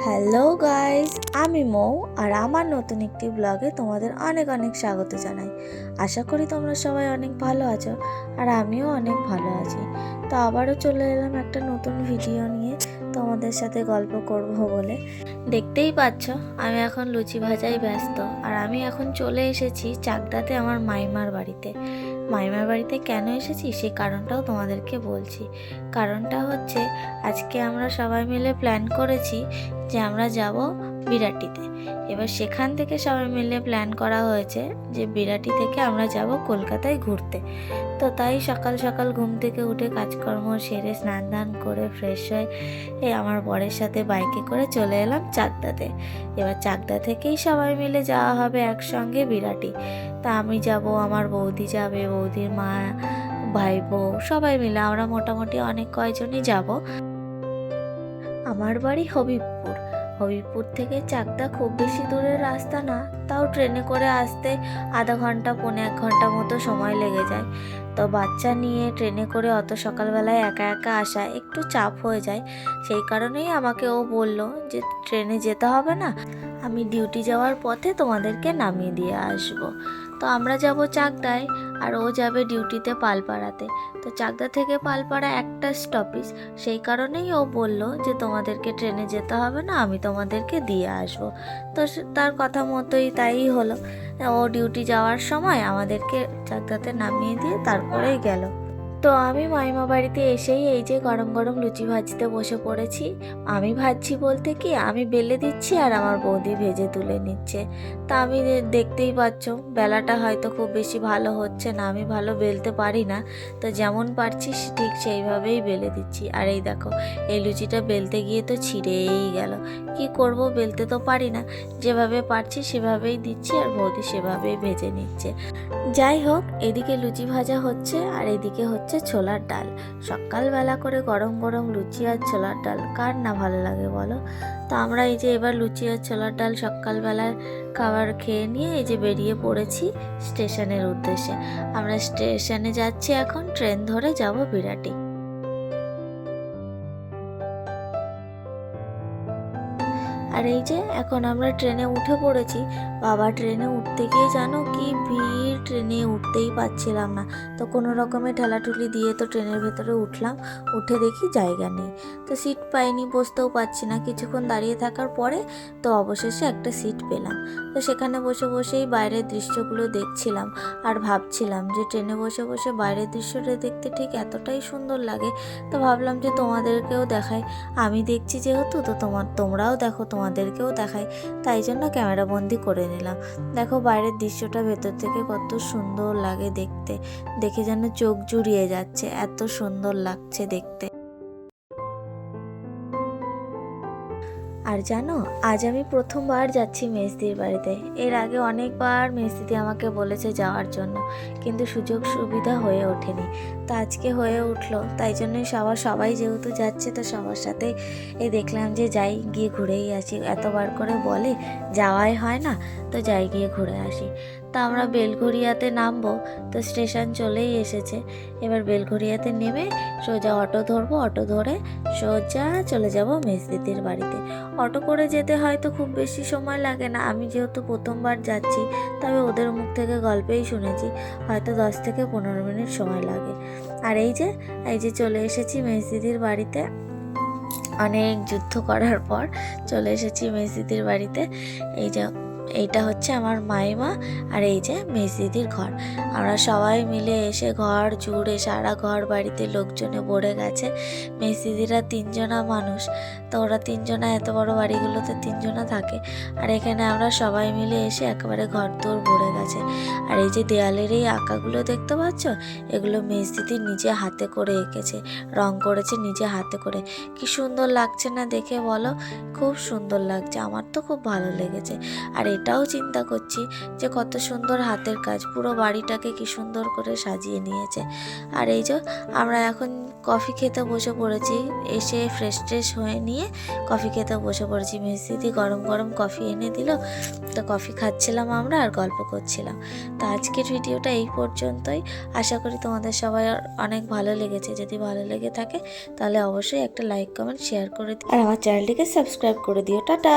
Hello guys, আমি মৌ আর আমার নতুন একটি ব্লগে তোমাদের অনেক অনেক স্বাগত জানাই। আশা করি তোমরা সবাই অনেক ভালো আছো আর আমিও অনেক ভালো আছি। তো আবারও চলে এলাম একটা নতুন ভিডিও নিয়ে তোমাদের সাথে গল্প করব বলে। দেখতেই পাচ্ছ আমি এখন লুচি ভাজায় ব্যস্ত আর আমি এখন চলে এসেছি চাকদাতে আমার মাইমার বাড়িতে। মাইমার বাড়িতে কেন এসেছি সেই কারণটাও তোমাদেরকে বলছি। কারণটা হচ্ছে আজকে আমরা সবাই মিলে প্ল্যান করেছি যে আমরা যাব বিরাটিতে। এবার সেখান থেকে সবাই মিলে প্ল্যান করা হয়েছে যে বিরাটি থেকে আমরা যাব কলকাতায় ঘুরতে। তো তাই সকাল সকাল ঘুম থেকে উঠে কাজকর্ম সেরে স্নান দান করে ফ্রেশ হয়ে আমার বরের সাথে বাইকে করে চলে এলাম চাকদাতে। এবার চাকদা থেকেই সবাই মিলে যাওয়া হবে একসঙ্গে বিরাটি। তা আমি যাব, আমার বৌদি যাবে, বৌদির মা, ভাই বউ সবাই মিলে আমরা মোটামুটি অনেক কয়জনই যাব। আমার বাড়ি হবিবপুর। হবিবপুর থেকে চাকদা খুব বেশি দূরের রাস্তা না, তাও ট্রেনে করে আসতে আধা ঘন্টা পৌনে 1 ঘন্টা মতো সময় লেগে যায়। তো বাচ্চা নিয়ে ট্রেনে করে অত সকালবেলায় একা একা আসা একটু চাপ হয়ে যায়। সেই কারণেই আমাকে ও বলল যে ট্রেনে যেতে হবে না, আমি ডিউটি যাওয়ার পথে তোমাদেরকে নামিয়ে দিয়ে আসবো। তো আমরা যাব চাকদায় আর ও যাবে ডিউটিতে পালপাড়াতে। তো চাকদা থেকে পালপাড়া একটা স্টপেজ, সেই কারণেই ও বলল যে তোমাদেরকে ট্রেনে যেতে হবে না, আমি তোমাদেরকে দিয়ে আসবো। তো তার কথা মতোই তাই হলো। ও ডিউটি যাওয়ার সময় আমাদেরকে চাকদাতে নামিয়ে দিয়ে তারপরেই গেল। তো আমি মাইমা বাড়িতে এসেই এই যে গরম গরম লুচি ভাজতে বসে পড়েছি। আমি ভাজছি বলতে কি, আমি বেলে দিচ্ছি আর আমার বৌদি ভেজে তুলে নিচ্ছে। তা আমি দেখতেই পাচ্ছ বেলাটা হয়তো খুব বেশি ভালো হচ্ছে না, আমি ভালো বেলতে পারি না। তো যেমন পারছি ঠিক সেইভাবেই বেলে দিচ্ছি। আর এই দেখো এই লুচিটা বেলতে গিয়ে তো ছিঁড়েই গেল। কি করব, বেলতে তো পারি না, যেভাবে পারছি সেভাবেই দিচ্ছি আর বৌদি সেভাবেই ভেজে নিচ্ছে। যাই হোক, এদিকে লুচি ভাজা হচ্ছে আর এদিকে হচ্ছে ছোলার ডাল। সকালবেলা করে গরম গরম লুচি আর ছোলার ডাল কার না ভালো লাগে বলো। তো আমরা এই যে এবার লুচি আর ছোলার ডাল সকালবেলার খাবার খেয়ে নিয়ে এই যে বেরিয়ে পড়েছি স্টেশনের উদ্দেশ্যে। আমরা স্টেশনে যাচ্ছি এখন, ট্রেন ধরে যাব বিরাটি। আর এই যে এখন আমরা ট্রেনে উঠে পড়েছি। বাবা, ট্রেনে উঠতে গিয়ে জানো কি ভিড়, ট্রেনে উঠতেই পাচ্ছিলাম না। তো কোনো রকমে ঠেলাঠুলি দিয়ে তো ট্রেনের ভেতরে উঠলাম। উঠে দেখি জায়গা নেই, তো সিট পাইনি, বসতেও পাচ্ছি না। কিছুক্ষণ দাঁড়িয়ে থাকার পরে তো অবশেষে একটা সিট পেলাম। তো সেখানে বসে বসেই বাইরের দৃশ্যগুলো দেখছিলাম আর ভাবছিলাম যে ট্রেনে বসে বসে বাইরের দৃশ্যটা দেখতে ঠিক এতটাই সুন্দর লাগে। তো ভাবলাম যে তোমাদেরকেও দেখাই। আমি দেখছি যেহেতু, তো তোমরাও দেখো, তোমাদেরকেও দেখাই, তাই জন্য ক্যামেরা বন্দি করে নিলাম। দেখো বাইরের দৃশ্যটা ভেতর থেকে কত সুন্দর লাগে দেখতে, দেখে যেন চোখ জুড়িয়ে যাচ্ছে, এত সুন্দর লাগছে দেখতে। আর জানো, আজ আমি প্রথমবার যাচ্ছি মেজদির বাড়িতে। এর আগে অনেকবার মেজদিদি আমাকে বলেছে যাওয়ার জন্য, কিন্তু সুযোগ সুবিধা হয়ে ওঠেনি। তো আজকে হয়ে উঠলো, তাই জন্যই সবাই যেহেতু যাচ্ছে তো সবার সাথে দেখলাম যে যাই, গিয়ে ঘুরেই আসি। এতবার করে বলে যাওয়াই হয় না, তো যাই গিয়ে ঘুরে আসি। তা আমরা বেলঘরিয়াতে নামবো, তো স্টেশন চলেই এসেছে। এবার বেলঘরিয়াতে নেমে সোজা অটো ধরবো, অটো ধরে সোজা চলে যাব মেজদিদির বাড়িতে। অটো করে যেতে হয়তো খুব বেশি সময় লাগে না, আমি যেহেতু প্রথমবার যাচ্ছি, তবে ওদের মুখ থেকে গল্পেই শুনেছি হয়তো 10 থেকে 15 মিনিট সময় লাগে। আর এই যে চলে এসেছি মেজদিদির বাড়িতে। অনেক যুদ্ধ করার পর চলে এসেছি মেজদিদির বাড়িতে। এইটা হচ্ছে আমার মাইমা আর এই যে মেজদিদির ঘর। আমরা সবাই মিলে এসে ঘর জুড়ে সারা ঘর বাড়িতে লোকজনে ভরে গেছে। মেজদিদিরা 3 জনা মানুষ, তো ওরা 3 জনা, এত বড় বাড়িগুলোতে 3 জনা থাকে। আর এখানে আমরা সবাই মিলে এসে একেবারে ঘর দোর ভরে গেছে। আর এই যে দেয়ালের এই আঁকাগুলো দেখতে পাচ্ছ, এগুলো মেজদিদি নিজে হাতে করে এঁকেছে, রং করেছে নিজে হাতে করে। কি সুন্দর লাগছে না দেখে বলো, খুব সুন্দর লাগছে, আমার তো খুব ভালো লেগেছে। আর এটাও চিন্তা করছি যে কত সুন্দর হাতের কাজ, পুরো বাড়িটাকে কি সুন্দর করে সাজিয়ে নিয়েছে। আর এই যে আমরা এখন কফি খেতে বসে পড়েছি, এসে ফ্রেশ ট্রেশ হয়ে নিয়ে কফি খেতে বসে পড়েছি। মেসদিদি গরম গরম কফি এনে দিল, তো কফি খাচ্ছিলাম আমরা আর গল্প করছিলাম। তো আজকের ভিডিওটা এই পর্যন্তই। আশা করি তোমাদের সবাই অনেক ভালো লেগেছে। যদি ভালো লেগে থাকে তাহলে অবশ্যই একটা লাইক কমেন্ট শেয়ার করে দিও আর আমার চ্যানেলটিকে সাবস্ক্রাইব করে দিও। টাটা।